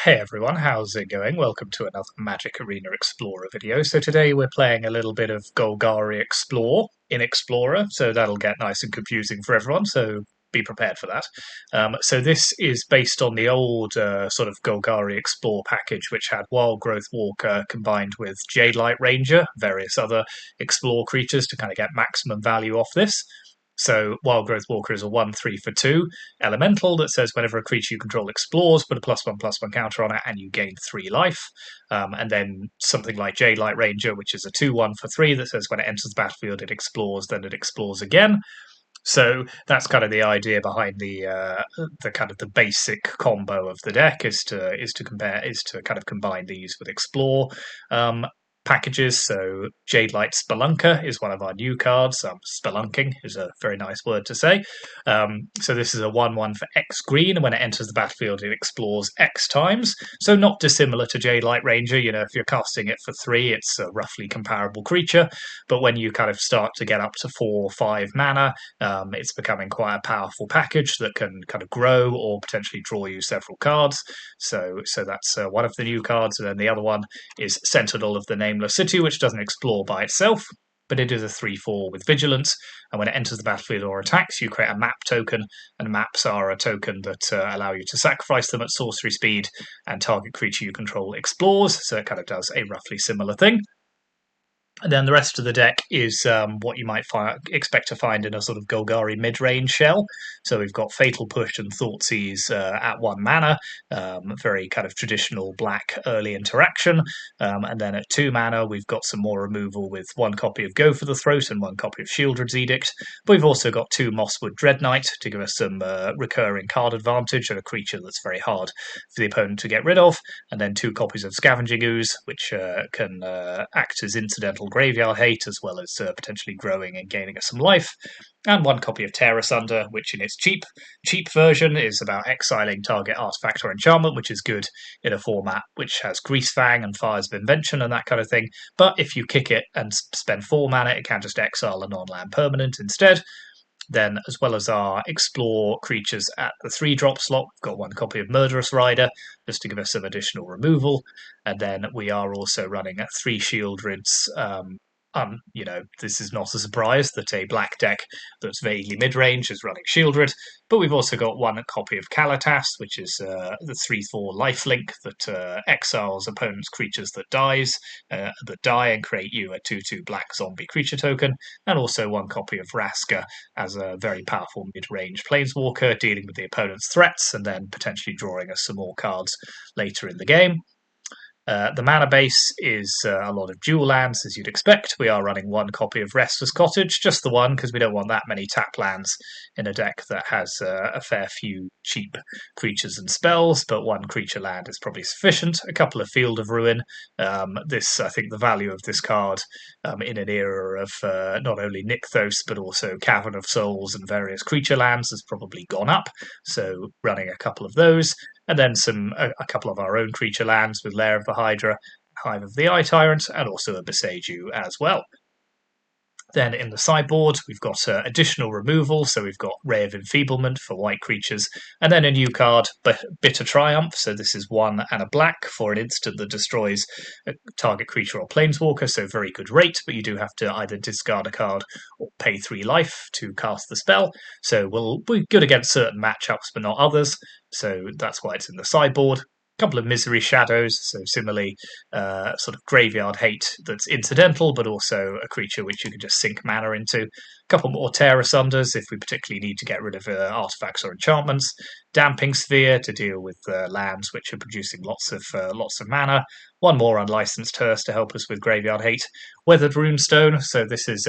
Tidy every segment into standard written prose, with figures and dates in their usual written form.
Hey everyone, how's it going? Welcome to another Magic Arena Explorer video. So today we're playing a little bit of Golgari Explore in Explorer, so that'll get nice and confusing for everyone, so be prepared for that. So this is based on the old sort of Golgari Explore package, which had Wildgrowth Walker combined with Jadelight Ranger, various other Explore creatures to kind of get maximum value off this. So Wildgrowth Walker is a 1/3 for 2 elemental that says whenever a creature you control explores, put a +1/+1 counter on it and you gain 3 life. And then something like Jadelight Ranger, which is a 2/1 for 3 that says when it enters the battlefield it explores, then it explores again. So that's kind of the idea behind the kind of the basic combo of the deck is to kind of combine these with explore packages. So Jadelight Spelunker is one of our new cards. Spelunking is a very nice word to say. So this is a 1/1 for X green, and when it enters the battlefield, it explores X times. So not dissimilar to Jadelight Ranger. You know, if you're casting it for 3, it's a roughly comparable creature. But when you kind of start to get up to 4 or 5 mana, it's becoming quite a powerful package that can kind of grow or potentially draw you several cards. So that's one of the new cards, and then the other one is Sentinel of the Nameless City, which doesn't explore by itself, but it is a 3/4 with Vigilance, and when it enters the battlefield or attacks, you create a map token, and maps are a token that allow you to sacrifice them at sorcery speed, and target creature you control explores, so it kind of does a roughly similar thing. And then the rest of the deck is what you might expect to find in a sort of Golgari Midrange shell. So we've got Fatal Push and Thoughtseize at 1 mana, very kind of traditional black early interaction. And then at 2 mana, we've got some more removal with 1 copy of Go for the Throat and 1 copy of Sheoldred's Edict. But we've also got 2 Mosswood Dreadknight to give us some recurring card advantage and a creature that's very hard for the opponent to get rid of. And then 2 copies of Scavenging Ooze, which can act as incidental graveyard hate, as well as potentially growing and gaining us some life, and 1 copy of Tear Asunder, which in its cheap version is about exiling target artifact or enchantment, which is good in a format which has Greasefang and Fires of Invention and that kind of thing. But if you kick it and spend 4 mana, it can just exile a non-land permanent instead. Then, as well as our explore creatures at the 3-drop slot, we've got 1 copy of Murderous Rider, just to give us some additional removal. And then we are also running 3 Sheoldreds. This is not a surprise that a black deck that's vaguely mid-range is running Sheoldred, but we've also got 1 copy of Kalatas, which is the 3/4 lifelink that exiles opponent's creatures that die and create you a 2/2 black zombie creature token, and also 1 copy of Raska as a very powerful mid-range planeswalker, dealing with the opponent's threats and then potentially drawing us some more cards later in the game. The mana base is a lot of dual lands, as you'd expect. We are running 1 copy of Restless Cottage, just the 1, because we don't want that many tap lands in a deck that has a fair few cheap creatures and spells, but 1 creature land is probably sufficient. A couple of Field of Ruin. I think the value of this card in an era of not only Nykthos, but also Cavern of Souls and various creature lands has probably gone up, so running a couple of those. And then a couple of our own creature lands with Lair of the Hydra, Hive of the Eye Tyrant, and also a Boseiju as well. Then in the sideboard, we've got additional removal, so we've got Ray of Enfeeblement for white creatures, and then a new card, Bitter Triumph, so this is 1 and a black for an instant that destroys a target creature or planeswalker, so very good rate, but you do have to either discard a card or pay 3 life to cast the spell, so we're good against certain matchups but not others, so that's why it's in the sideboard. Couple of Misery Shadows, so similarly sort of graveyard hate that's incidental, but also a creature which you can just sink mana into. A couple more Tear Asunders if we particularly need to get rid of artifacts or enchantments. Damping Sphere to deal with lands which are producing lots of mana. 1 more Unlicensed Hearse to help us with graveyard hate. Weathered Runestone, so this is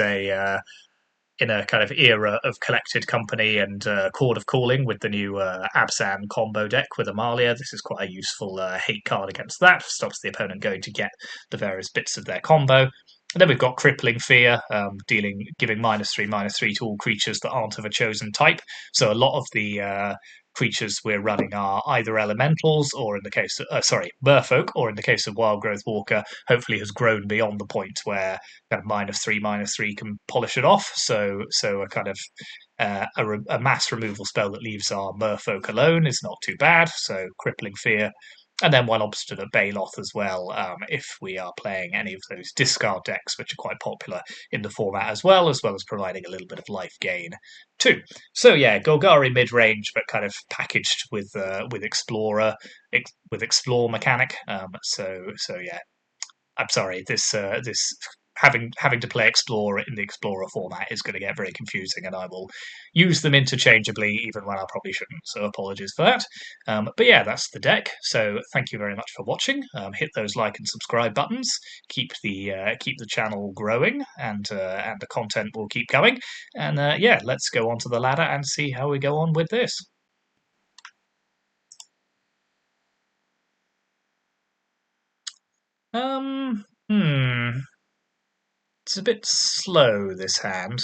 in a kind of era of Collected Company and Chord of Calling with the new Abzan combo deck with Amalia. This is quite a useful hate card against that. Stops the opponent going to get the various bits of their combo. And then we've got Crippling Fear, giving -3/-3 to all creatures that aren't of a chosen type. So a lot of the creatures we're running are either elementals, or in the case of, merfolk, or in the case of Wildgrowth Walker, hopefully has grown beyond the point where kind of -3/-3 can polish it off. So a kind of a mass removal spell that leaves our merfolk alone is not too bad. So Crippling Fear And then one Obstinate Baloth as well, if we are playing any of those discard decks, which are quite popular in the format as well as providing a little bit of life gain too. So yeah, Golgari mid-range, but kind of packaged with Explorer, with Explore mechanic. So yeah, I'm sorry, this having to play Explorer in the Explorer format is going to get very confusing, and I will use them interchangeably even when I probably shouldn't. So apologies for that. But yeah, that's the deck. So thank you very much for watching. Hit those like and subscribe buttons. Keep the channel growing, and the content will keep coming. And yeah, let's go onto the ladder and see how we go on with this. Hmm. It's a bit slow, this hand.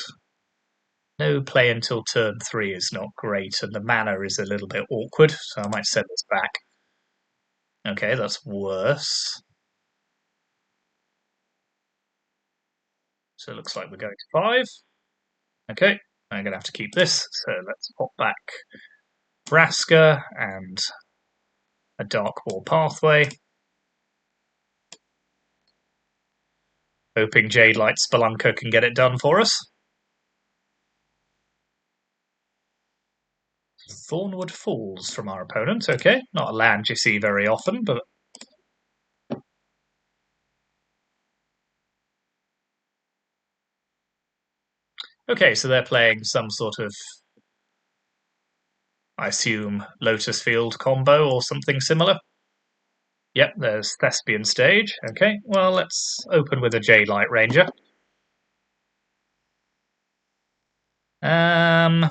No play until turn 3 is not great, and the mana is a little bit awkward, so I might send this back. Okay, that's worse. So it looks like we're going to 5. Okay, I'm going to have to keep this, so let's pop back Vraska and a Dark Pathway. Hoping Jadelight Spelunker can get it done for us. Thornwood Falls from our opponent. Okay, not a land you see very often, but... Okay, so they're playing some sort of, I assume, Lotus Field combo or something similar. Yep, there's Thespian Stage. Okay, well, let's open with a Jadelight Ranger. No.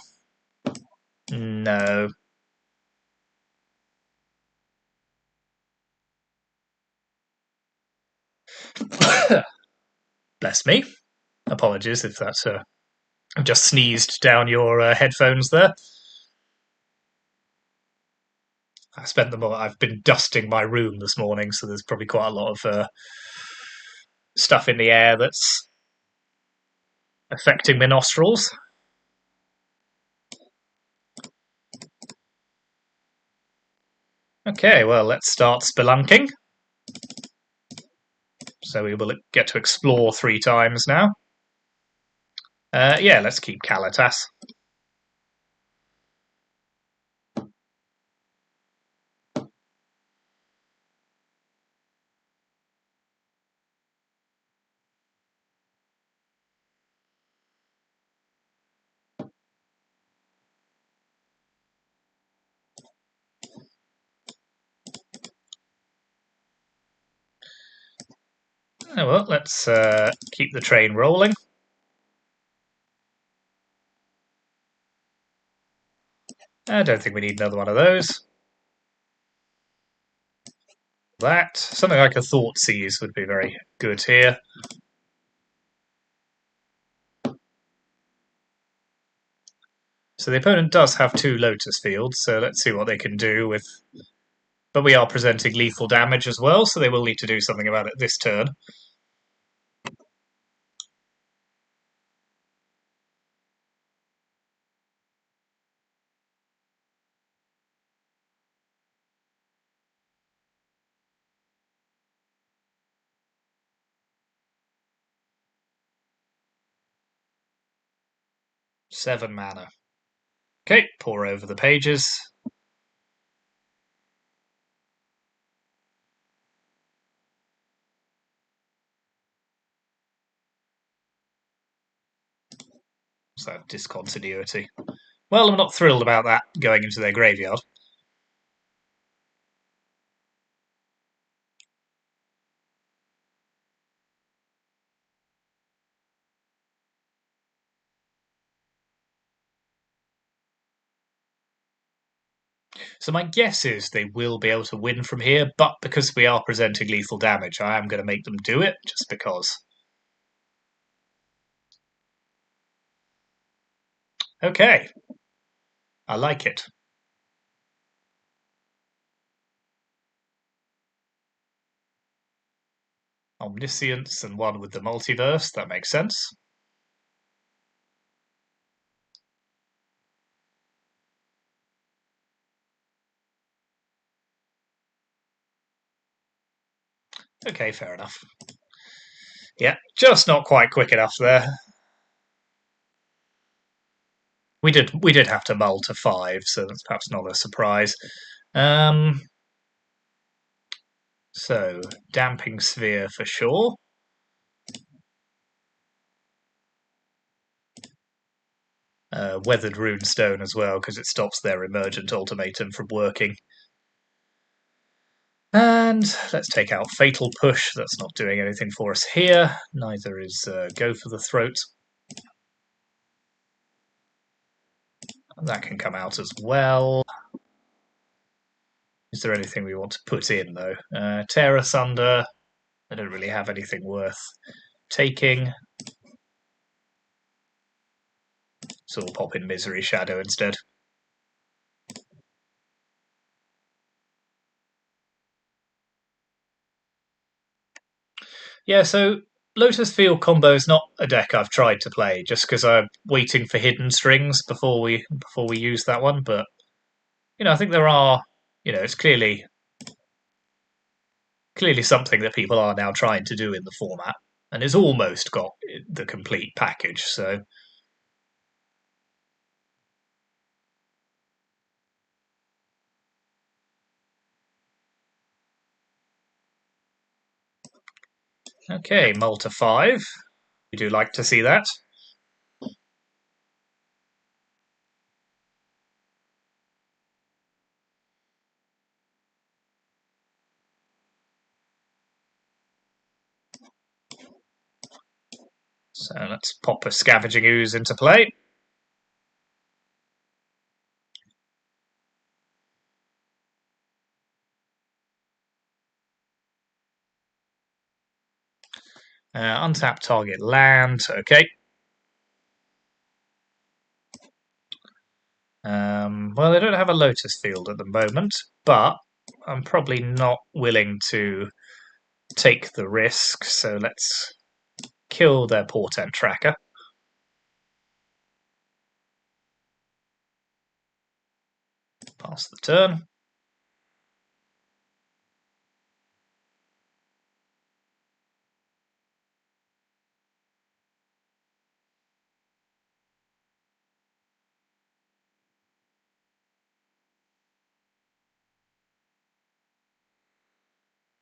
Bless me. Apologies if that's I've just sneezed down your headphones there. I've been dusting my room this morning, so there's probably quite a lot of stuff in the air that's affecting my nostrils. Okay, well, let's start spelunking. So we will get to explore 3 times now. Yeah, let's keep Kalitas. Oh, well, let's keep the train rolling. I don't think we need another one of those. That. Something like a Thoughtseize would be very good here. So the opponent does have 2 Lotus fields, so let's see what they can do with... But we are presenting lethal damage as well, so they will need to do something about it this turn. Seven mana. Okay, pour over the pages. So discontinuity. Well, I'm not thrilled about that going into their graveyard. So my guess is they will be able to win from here, but because we are presenting lethal damage, I am going to make them do it, just because. Okay. I like it. Omniscience and one with the multiverse, that makes sense. Okay, fair enough. Yeah, just not quite quick enough there. We did have to mull to 5, so that's perhaps not a surprise. So damping sphere for sure. Weathered runestone as well, because it stops their emergent ultimatum from working. And let's take out Fatal Push. That's not doing anything for us here. Neither is Go for the Throat. That can come out as well. Is there anything we want to put in, though? Tear Asunder. I don't really have anything worth taking. So we'll pop in Misery Shadow instead. Yeah, so Lotus Field combo is not a deck I've tried to play, just because I'm waiting for hidden strings before we use that one. But I think there are, it's clearly something that people are now trying to do in the format, and it's almost got the complete package. So okay, mull to 5. We do like to see that. So let's pop a Scavenging Ooze into play. Untap target land. Okay. Well, they don't have a Lotus Field at the moment, but I'm probably not willing to take the risk, so let's kill their Portent Tracker. Pass the turn.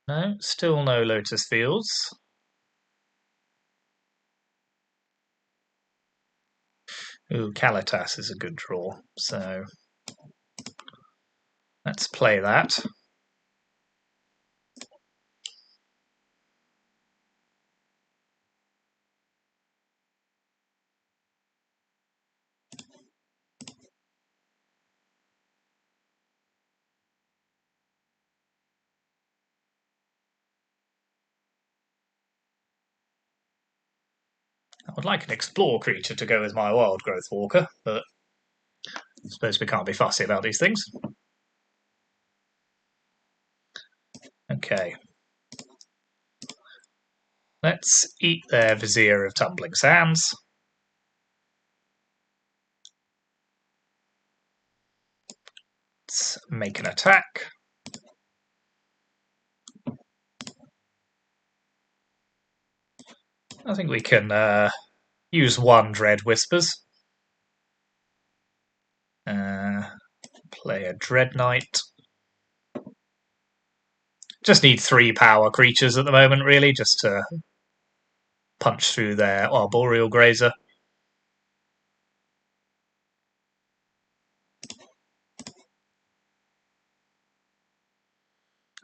No, still no Lotus Fields. Ooh, Kalitas is a good draw, so let's play that. I would like an Explore creature to go with my Wildgrowth Walker, but I suppose we can't be fussy about these things. Okay. Let's eat their Vizier of Tumbling Sands. Let's make an attack. I think we can use one Dread Whispers. Play a Dread Knight. Just need 3 power creatures at the moment, really, just to punch through their Arboreal Grazer.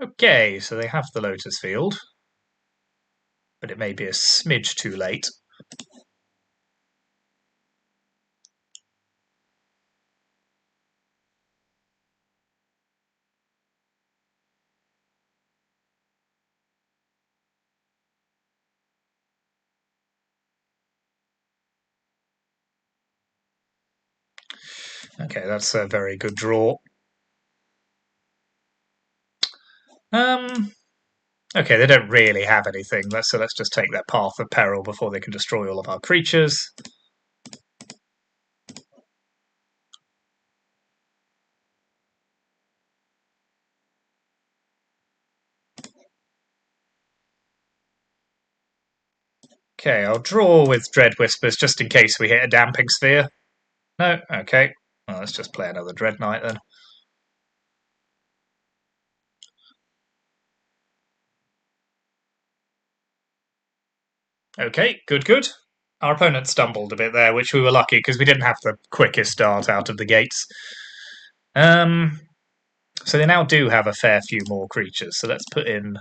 Okay, so they have the Lotus Field, but it may be a smidge too late. Okay, that's a very good draw. Okay, they don't really have anything, so let's just take their Path of Peril before they can destroy all of our creatures. Okay, I'll draw with Dread Whispers just in case we hit a Damping Sphere. No? Okay. Well, let's just play another Dread Knight then. Okay, good. Our opponent stumbled a bit there, which we were lucky because we didn't have the quickest start out of the gates. So they now do have a fair few more creatures. So let's put in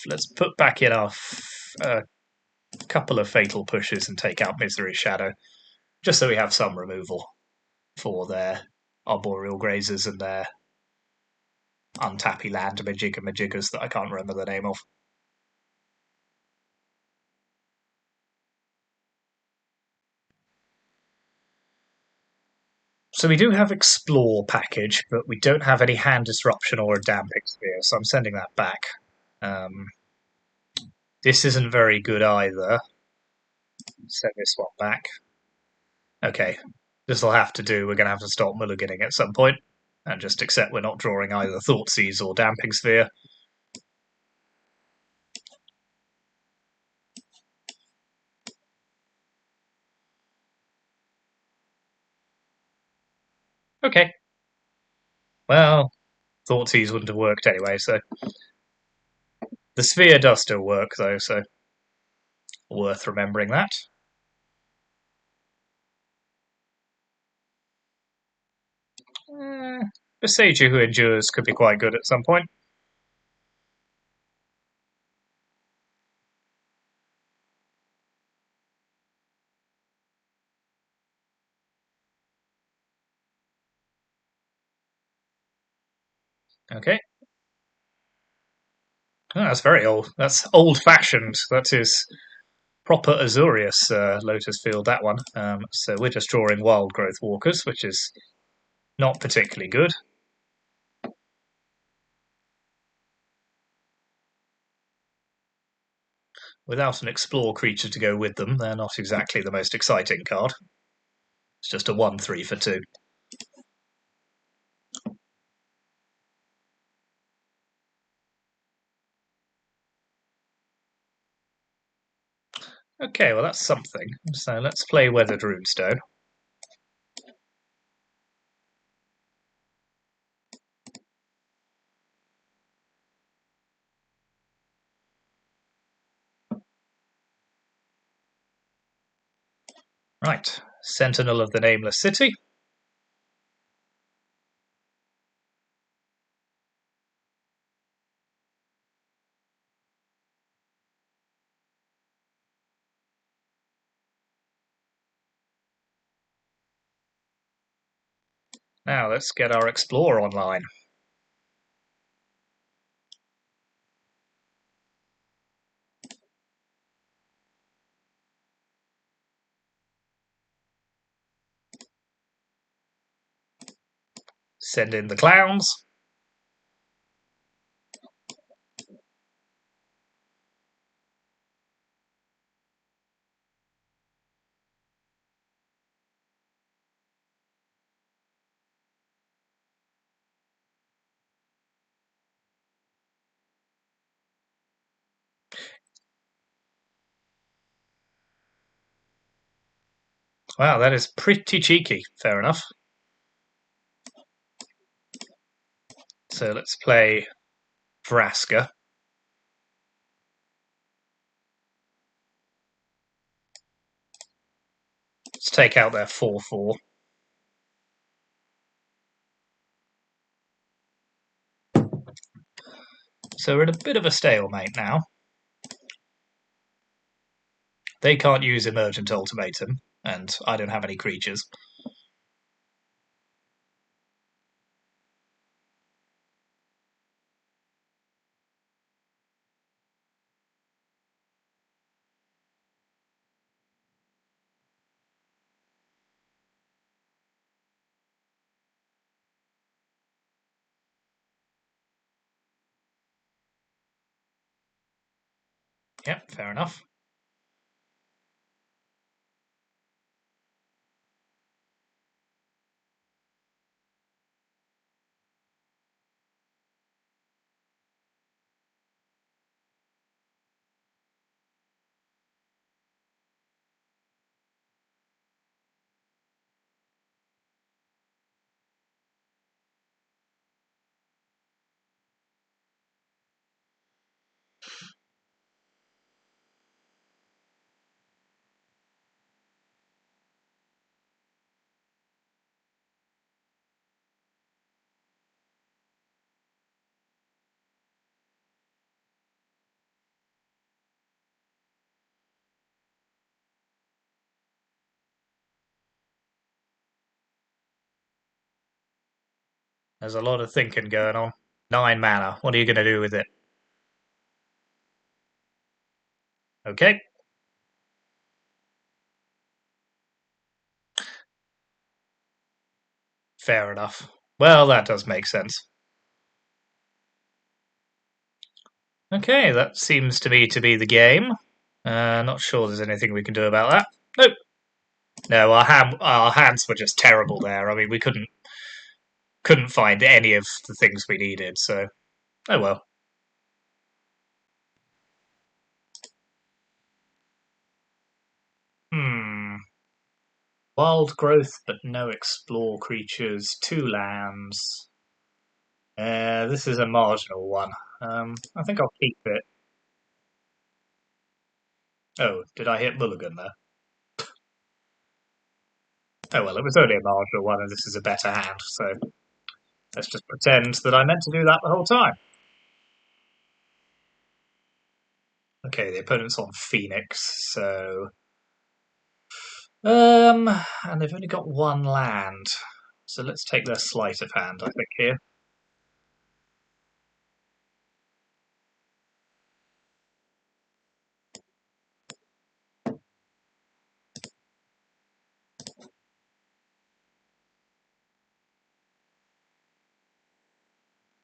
let's put back in our couple of Fatal Pushes and take out Misery Shadow, just so we have some removal for their Arboreal Grazers and their untappy land Majiggers that I can't remember the name of. So we do have Explore package, but we don't have any Hand Disruption or a Damping Sphere, so I'm sending that back. This isn't very good either. Send this one back. Okay, this will have to do. We're going to have to stop mulliganing at some point and just accept we're not drawing either Thoughtseize or Damping Sphere. Okay. Well, Thoughtseize wouldn't have worked anyway, so the sphere does still work though, so worth remembering that. Besage Who Endures could be quite good at some point. Okay. Oh, that's very old. That's old-fashioned. That is proper Azorius Lotus Field, that one. So we're just drawing Wildgrowth Walkers, which is not particularly good. Without an Explore creature to go with them, they're not exactly the most exciting card. It's just a 1/3 for 2. Okay, well that's something. So let's play Weathered Runestone. Right, Sentinel of the Nameless City. Now let's get our Explorer online. Send in the clowns. Wow, that is pretty cheeky. Fair enough. So let's play Vraska. Let's take out their 4/4. So we're in a bit of a stalemate now. They can't use Emergent Ultimatum, and I don't have any creatures. Yep, fair enough. There's a lot of thinking going on. 9 mana. What are you going to do with it? Okay. Fair enough. Well, that does make sense. Okay, that seems to me to be the game. Not sure there's anything we can do about that. Nope. No, our hands were just terrible there. I mean, we couldn't find any of the things we needed. So, oh well. Hmm. Wild growth, but no explore creatures. 2 lands. This is a marginal one. I think I'll keep it. Oh, did I hit Mulligan there? Oh well, it was only a marginal one, and this is a better hand. So let's just pretend that I meant to do that the whole time. Okay, the opponent's on Phoenix, so and they've only got 1 land. So let's take their sleight of hand, I think, here.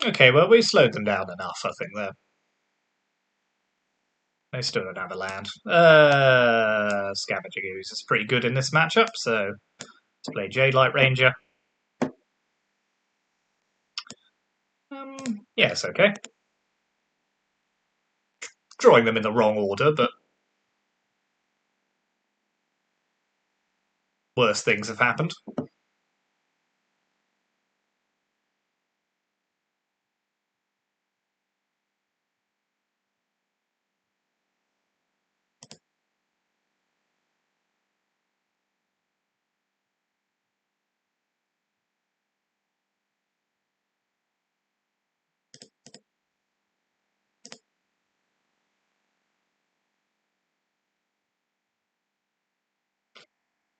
Okay, well, we slowed them down enough, I think, there. They still don't have a land. Scavenger Ooze is pretty good in this matchup, so let's play Jadelight Ranger. Yes, okay. Drawing them in the wrong order, but worse things have happened.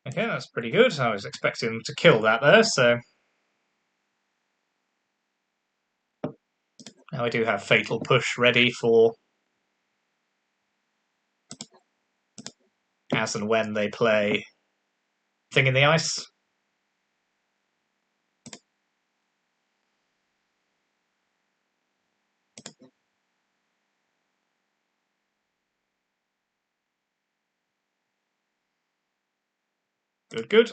Okay, that's pretty good. I was expecting them to kill that there, so now I do have Fatal Push ready for as and when they play Thing in the Ice. Good, good.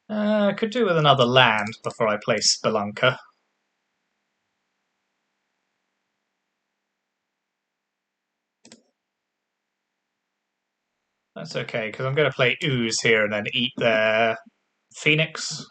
I could do with another land before I play Spelunker. That's okay, because I'm going to play Ooze here and then eat their Phoenix.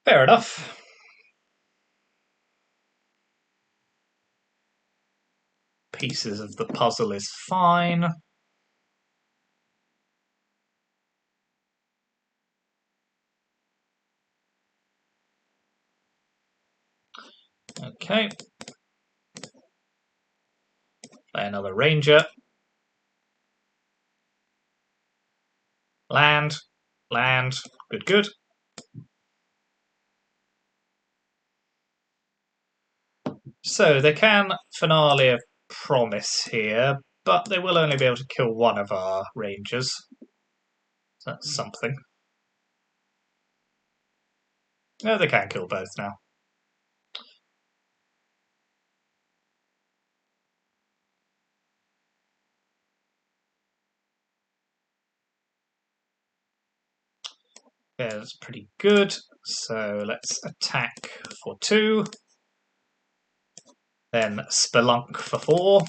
Fair enough. Pieces of the puzzle is fine. Okay. Play another Ranger. Land. Land. Good, good. So they can finale a promise here, but they will only be able to kill one of our Rangers. So that's something. No, they can kill both now. Yeah, that's pretty good. So let's attack for 2. Then Spelunk for 4.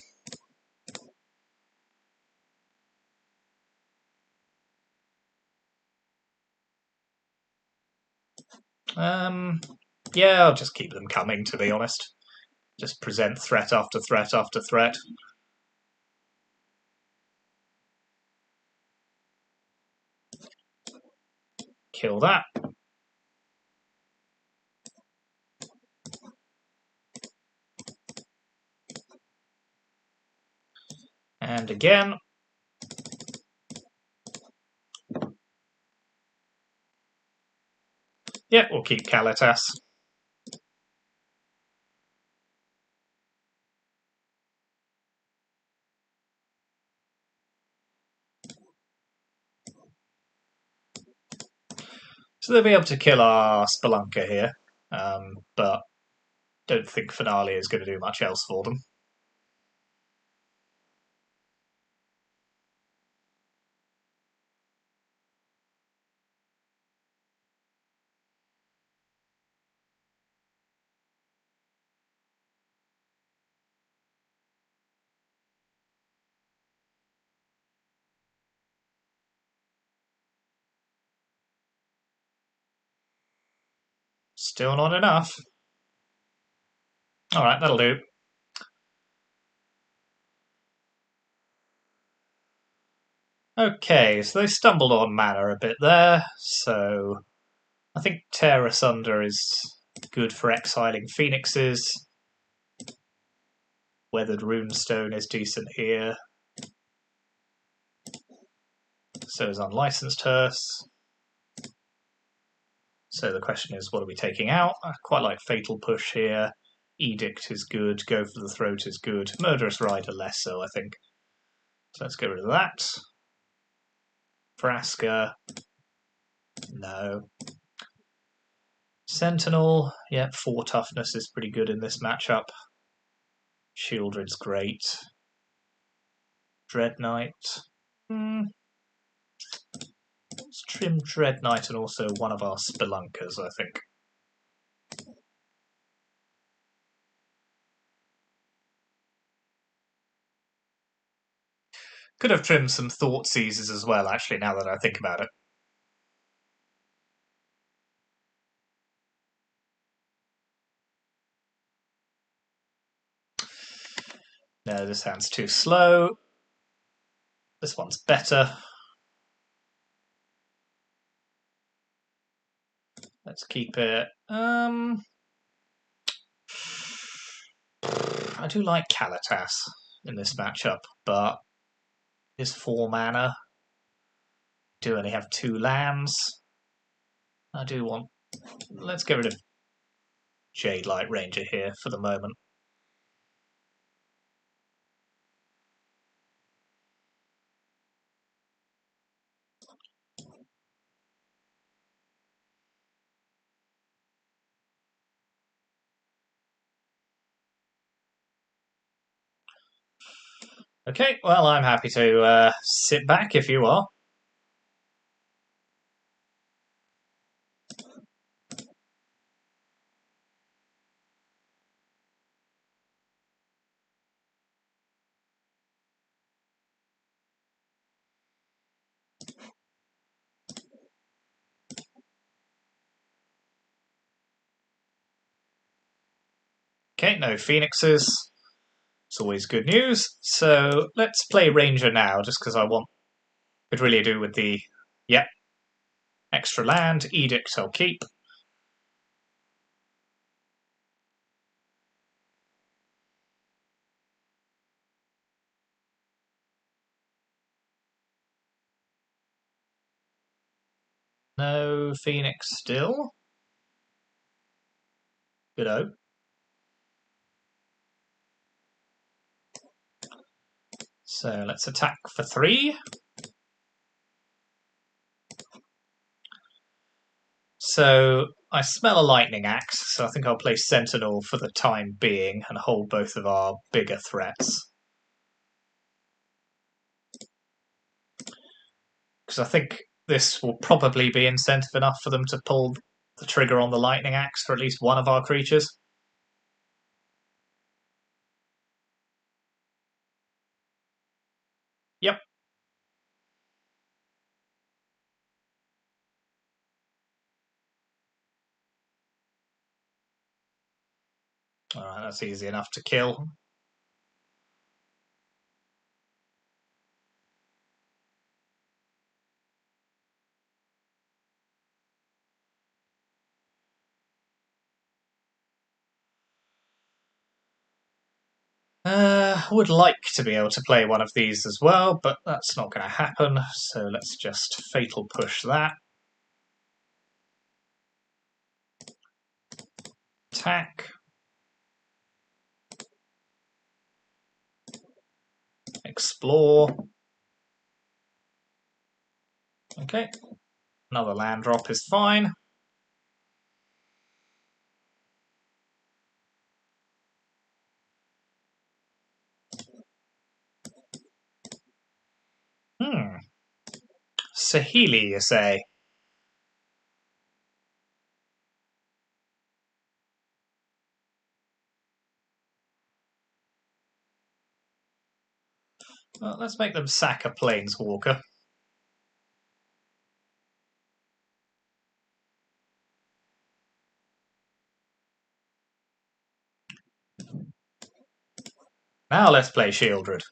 Yeah, I'll just keep them coming, to be honest. Just present threat after threat after threat. Kill that. And again. Yeah, we'll keep Kalitas. So they'll be able to kill our Spelunker here, but don't think Finale is going to do much else for them. Still not enough. Alright, that'll do. Okay, so they stumbled on mana a bit there, so I think Tear Asunder is good for exiling Phoenixes. Weathered Runestone is decent here. So is Unlicensed Hearse. So the question is, what are we taking out? I quite like Fatal Push here. Edict is good. Go for the Throat is good. Murderous Rider less so, I think. So let's get rid of that. Vraska. No. Sentinel. Yeah, 4 toughness is pretty good in this matchup. Sheoldred's great. Dread Knight. Let's trim Dread Knight and also one of our Spelunkers, I think. Could have trimmed some Thoughtseizes as well, actually, now that I think about it. No, this hand's too slow. This one's better. Let's keep it. I do like Kalitas in this matchup, but is 4 mana. Do only have 2 lands. I do want. Let's get rid of Jadelight Ranger here for the moment. Okay, well, I'm happy to sit back if you are. Okay, no Phoenixes. It's always good news. So let's play Ranger now, just because I want. Could really do with the. Yep. Extra land. Edict I'll keep. No Phoenix still. Good-o. So let's attack for 3. So I smell a lightning axe, so I think I'll play Sentinel for the time being and hold both of our bigger threats. Because I think this will probably be incentive enough for them to pull the trigger on the lightning axe for at least one of our creatures. Yep. Alright, that's easy enough to kill. Would like to be able to play one of these as well, but that's not going to happen, so let's just Fatal Push that. Attack. Explore. Okay, another land drop is fine. Sahili, you say? Well, let's make them sack a Planeswalker. Now let's play Sheoldred.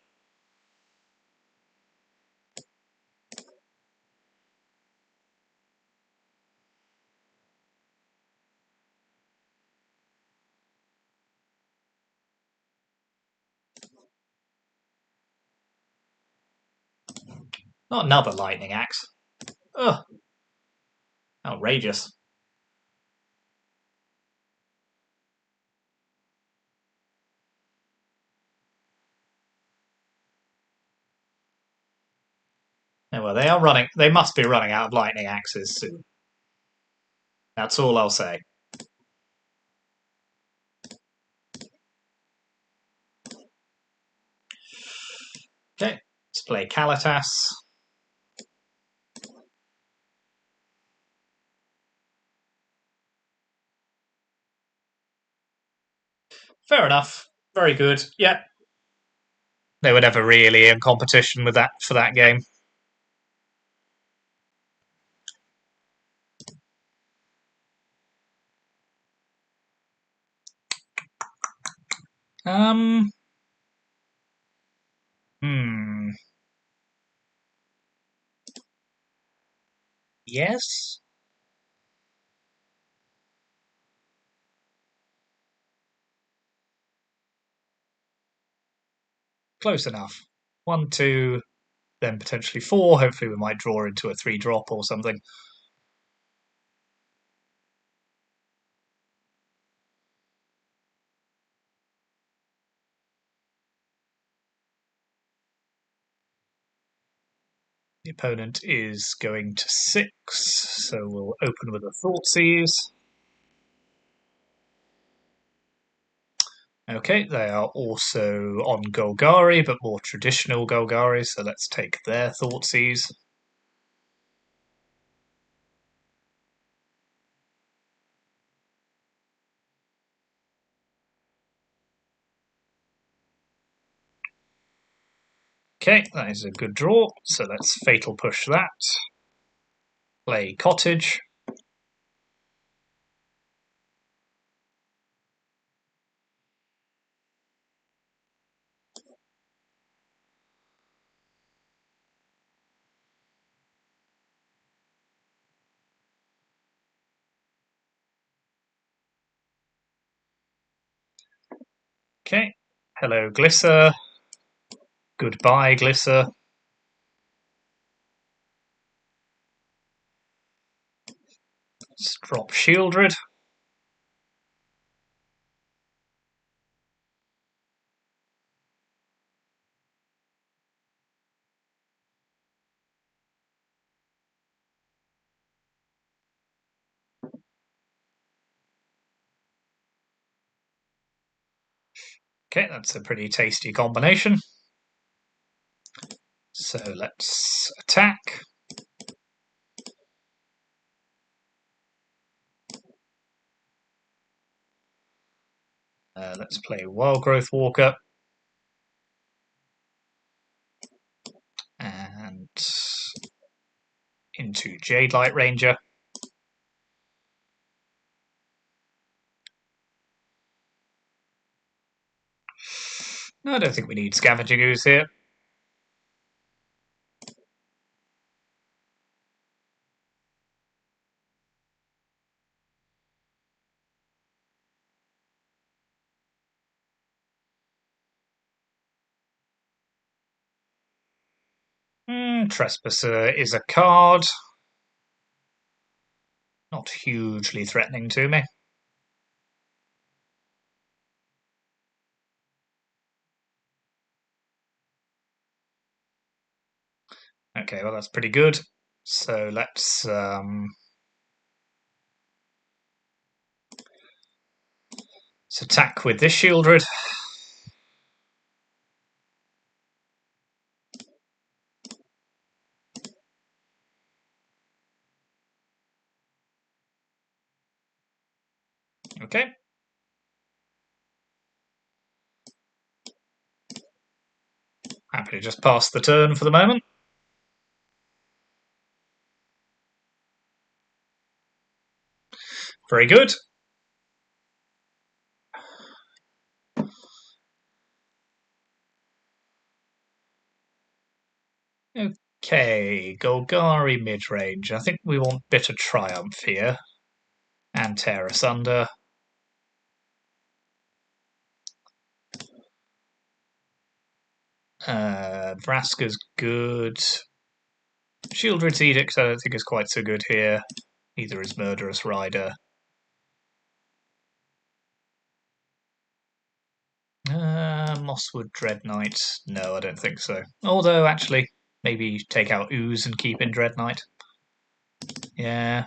Not another Lightning Axe. Ugh. Outrageous. Yeah, well, they are running. They must be running out of Lightning Axes soon. That's all I'll say. Okay, let's play Kalitas. Fair enough. Very good. Yeah. They were never really in competition with that for that game. Um. Hmm. Yes. Close enough. 1, 2, then potentially 4. Hopefully, we might draw into a 3-drop or something. The opponent is going to 6, so we'll open with a Thoughtseize. Okay, they are also on Golgari, but more traditional Golgari, so let's take their Thoughtseize. Okay, that is a good draw, so let's Fatal Push that. Play Cottage. Okay, hello Glisser. Goodbye Glisser. Let's drop Sheoldred. Okay, that's a pretty tasty combination. So let's attack. Let's play Wildgrowth Walker. And into Jadelight Ranger. No, I don't think we need Scavenging Ooze here. Trespasser is a card. Not hugely threatening to me. Okay, well that's pretty good. So let's attack with this Sheoldred. Okay. Happy to just pass the turn for the moment. Very good. Okay, Golgari Midrange. I think we want Bitter Triumph here. And Tear Asunder. Vraska's good. Sheoldred's Edict I don't think is quite so good here. Neither is Murderous Rider. Mosswood Dread Knight. No, I don't think so. Although, actually, maybe take out Ooze and keep in Dread Knight. Yeah.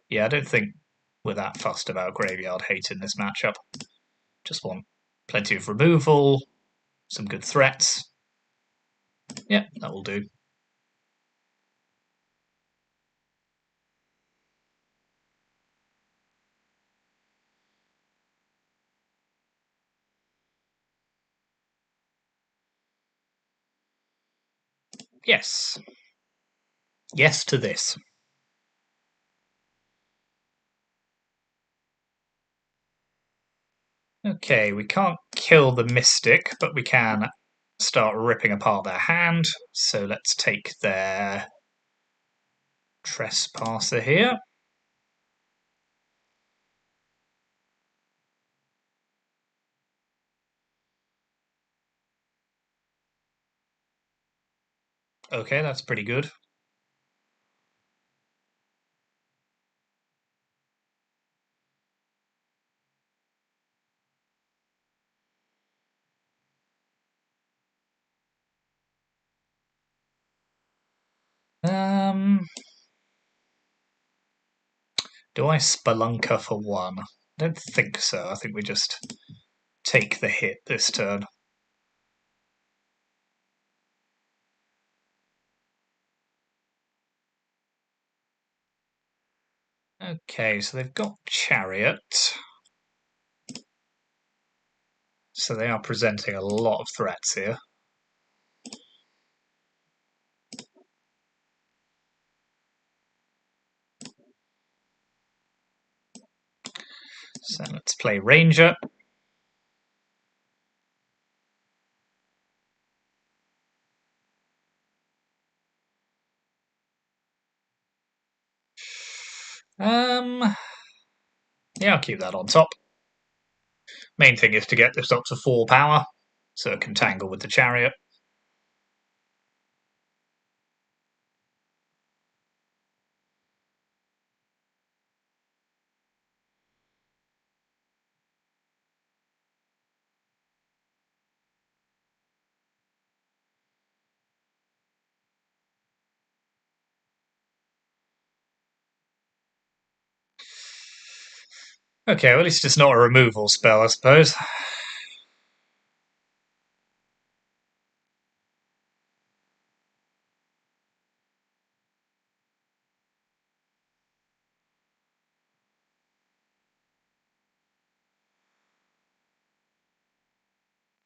Yeah, I don't think we're that fussed about Graveyard Hate in this matchup. Just want plenty of removal, some good threats. Yeah, that will do. Yes. Yes to this. Okay, we can't kill the Mystic, but we can start ripping apart their hand. So let's take their Trespasser here. Okay, that's pretty good. Do I Spelunker for one? I don't think so. I think we just take the hit this turn. Okay, so they've got Chariot. So they are presenting a lot of threats here. So let's play Ranger. Yeah, I'll keep that on top. Main thing is to get this up to 4 power, so it can tangle with the Chariot. Okay, well, at least it's not a removal spell, I suppose.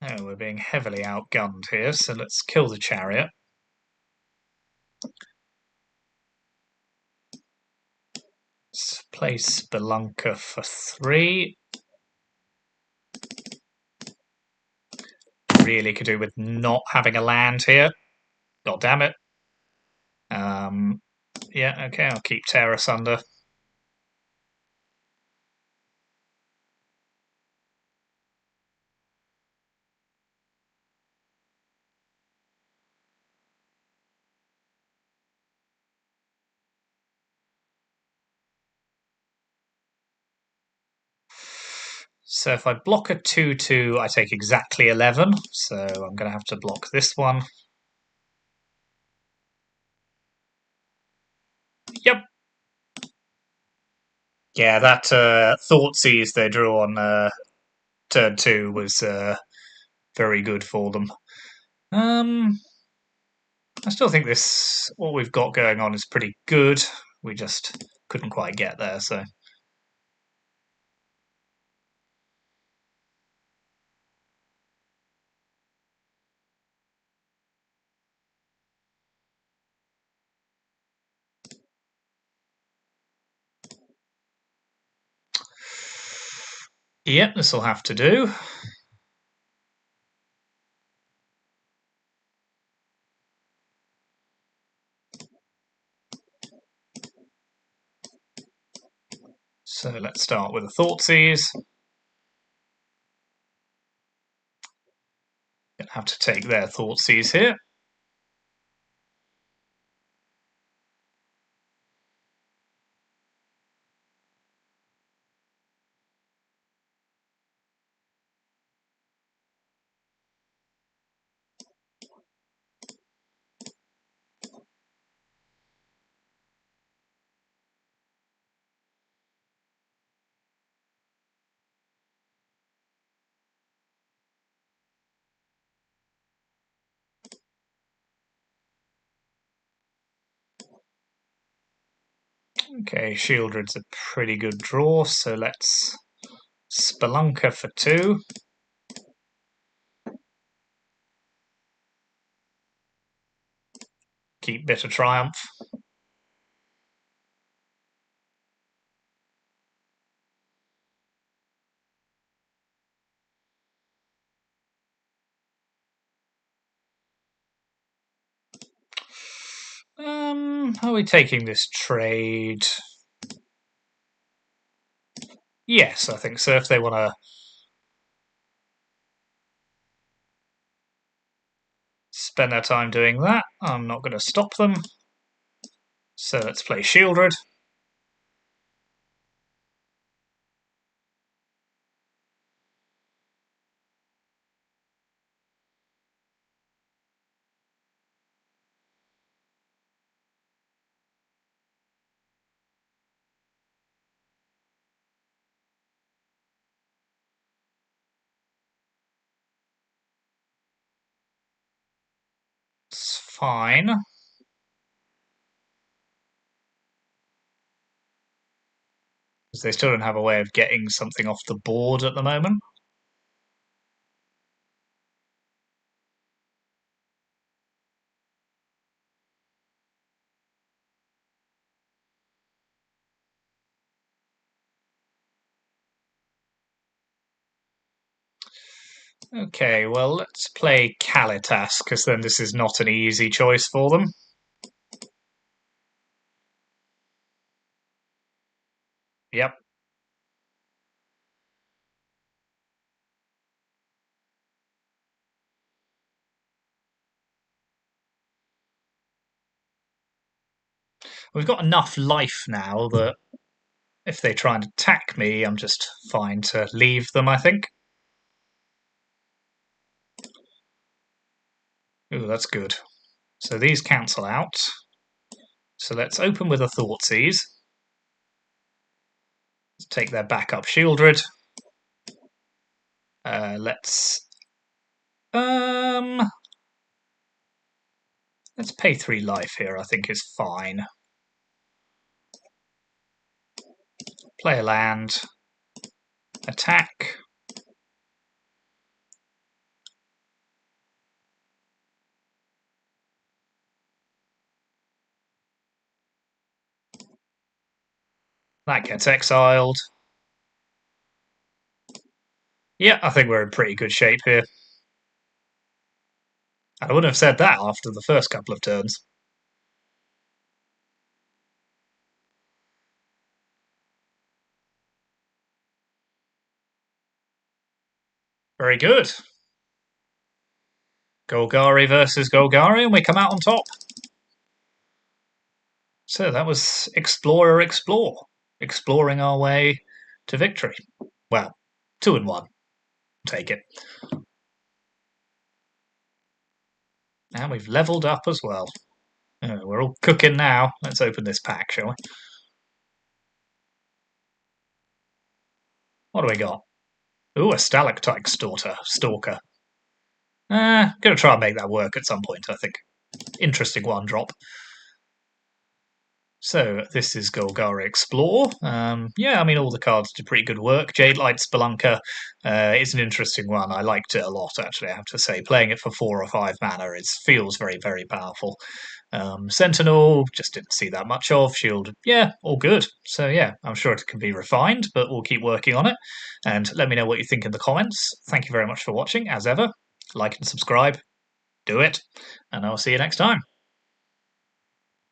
Oh, we're being heavily outgunned here, so let's kill the Chariot. Let's play Spelunker for 3. really could do with not having a land here. God damn it. Yeah, okay, I'll keep Tear Asunder. So if I block a 2/2, I take exactly 11. So I'm going to have to block this one. Yep. Yeah, that Thoughtseize they drew on turn 2 was very good for them. I still think what we've got going on is pretty good. We just couldn't quite get there, so. Yep, this will have to do. So let's start with a Thoughtseize. Gonna have to take their Thoughtseize here. Okay, Sheoldred's a pretty good draw, so let's Spelunker for 2. Keep Bitter Triumph. Are we taking this trade? Yes, I think so. If they want to spend their time doing that, I'm not going to stop them. So let's play Sheoldred. It's fine. Because they still don't have a way of getting something off the board at the moment. Okay, well, let's play Kalitas, because then this is not an easy choice for them. Yep. We've got enough life now that if they try and attack me, I'm just fine to leave them, I think. Ooh, that's good. So these cancel out. So let's open with a Thoughtseize. Let's take their backup Sheoldred. Let's pay 3 life here, I think is fine. Play a land. Attack. That gets exiled. Yeah, I think we're in pretty good shape here. I wouldn't have said that after the first couple of turns. Very good. Golgari versus Golgari, and we come out on top. So that was Explorer Explore, exploring our way to victory. Well, 2 and 1. Take it. And we've leveled up as well. We're all cooking now. Let's open this pack, shall we? What do we got? Ooh, a Stalactite Stalker. Gonna try and make that work at some point, I think. Interesting one drop. So this is Golgari Explore. Yeah, I mean, all the cards do pretty good work. Jadelight Spelunker is an interesting one. I liked it a lot, actually, I have to say. Playing it for 4 or 5 mana feels very, very powerful. Sentinel, just didn't see that much of. Shield, yeah, all good. So yeah, I'm sure it can be refined, but we'll keep working on it. And let me know what you think in the comments. Thank you very much for watching, as ever. Like and subscribe. Do it. And I'll see you next time.